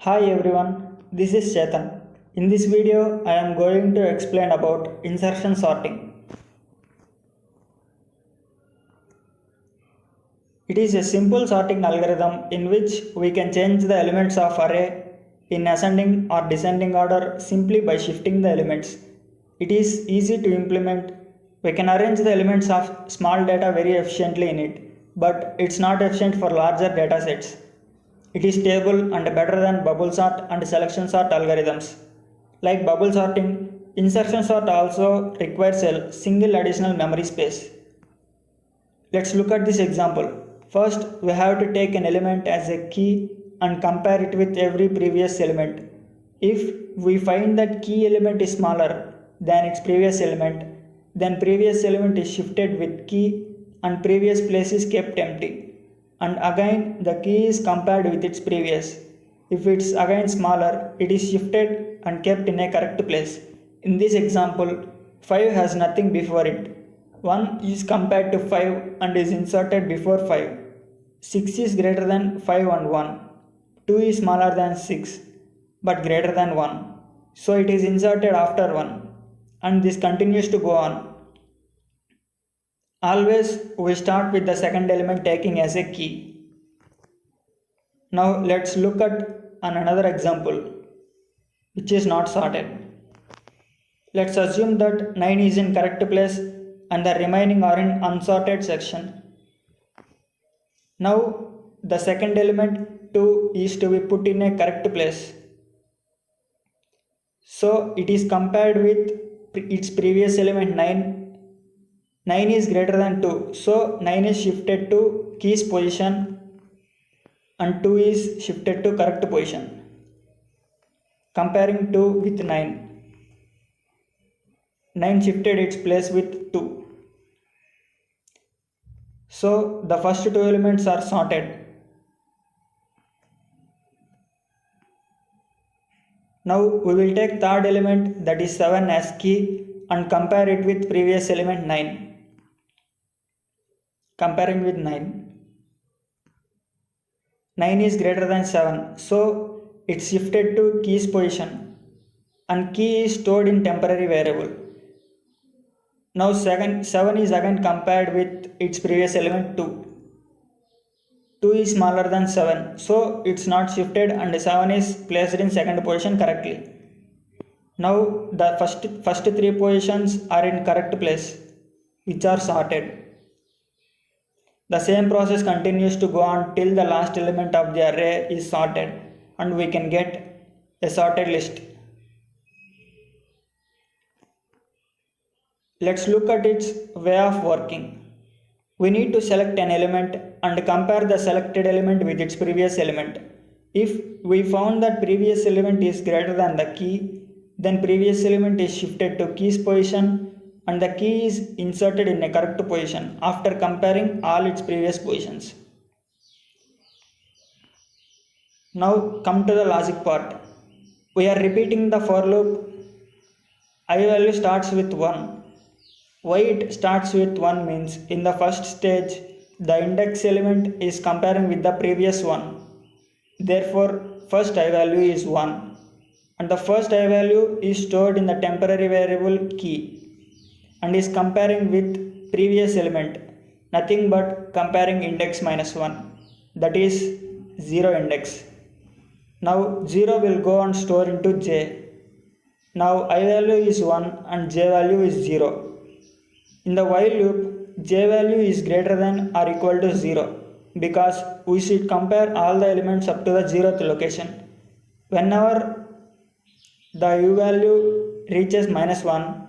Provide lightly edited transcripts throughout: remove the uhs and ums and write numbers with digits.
Hi everyone, this is Chethan. In this video, I am going to explain about insertion sorting. It is a simple sorting algorithm in which we can change the elements of array in ascending or descending order simply by shifting the elements. It is easy to implement. We can arrange the elements of small data very efficiently in it, but it's not efficient for larger data sets. It is stable and better than bubble sort and selection sort algorithms. Like bubble sorting, insertion sort also requires a single additional memory space. Let's look at this example. First, we have to take an element as a key and compare it with every previous element. If we find that key element is smaller than its previous element, then previous element is shifted with key and previous place is kept empty. And again the key is compared with its previous. If it's again smaller, it is shifted and kept in a correct place. In this example, 5 has nothing before it. 1 is compared to 5 and is inserted before 5. 6 is greater than 5 and 1. 2 is smaller than 6 but greater than 1. So it is inserted after 1. And this continues to go on. Always we start with the second element taking as a key. Now let's look at another example which is not sorted. Let's assume that 9 is in correct place and the remaining are in unsorted section. Now the second element 2 is to be put in a correct place. So it is compared with its previous element 9. 9 is greater than 2, so 9 is shifted to keys position and 2 is shifted to correct position. Comparing 2 with 9, 9 shifted its place with 2. So the first two elements are sorted. Now we will take third element, that is 7, as key and compare it with previous element 9. Comparing with 9, 9 is greater than 7, so it's shifted to keys position and key is stored in temporary variable. Now 7 is again compared with its previous element 2. 2 is smaller than 7, so it's not shifted and 7 is placed in second position correctly. Now the first three positions are in correct place, which are sorted. The same process continues to go on till the last element of the array is sorted and we can get a sorted list. Let's look at its way of working. We need to select an element and compare the selected element with its previous element. If we found that previous element is greater than the key, then previous element is shifted to keys position and the key is inserted in a correct position after comparing all its previous positions. Now come to the logic part. We are repeating the for loop. I value starts with 1. Why it starts with 1 means in the first stage the index element is comparing with the previous one. Therefore first I value is 1 and the first I value is stored in the temporary variable key and is comparing with previous element, nothing but comparing index minus 1, that is 0 index. Now 0 will go and store into j. Now I value is 1 and j value is 0. In the while loop, j value is greater than or equal to 0 because we should compare all the elements up to the 0th location. Whenever the u value reaches minus 1,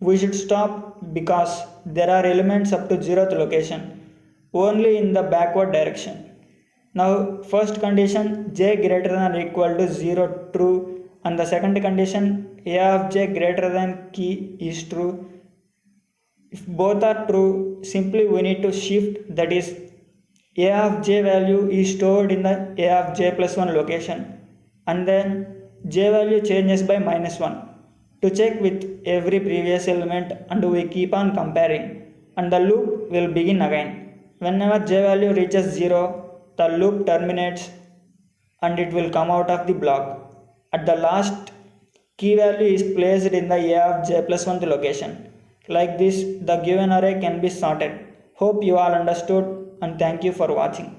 we should stop because there are elements up to 0th location only in the backward direction. Now first condition j greater than or equal to 0 true and the second condition a of j greater than key is true. If both are true, simply we need to shift, that is a of j value is stored in the a of j plus 1 location and then j value changes by minus 1. To check with every previous element and we keep on comparing and the loop will begin again. Whenever j value reaches 0, the loop terminates and it will come out of the block. At the last, key value is placed in the A of j plus 1th location. Like this, the given array can be sorted. Hope you all understood, and thank you for watching.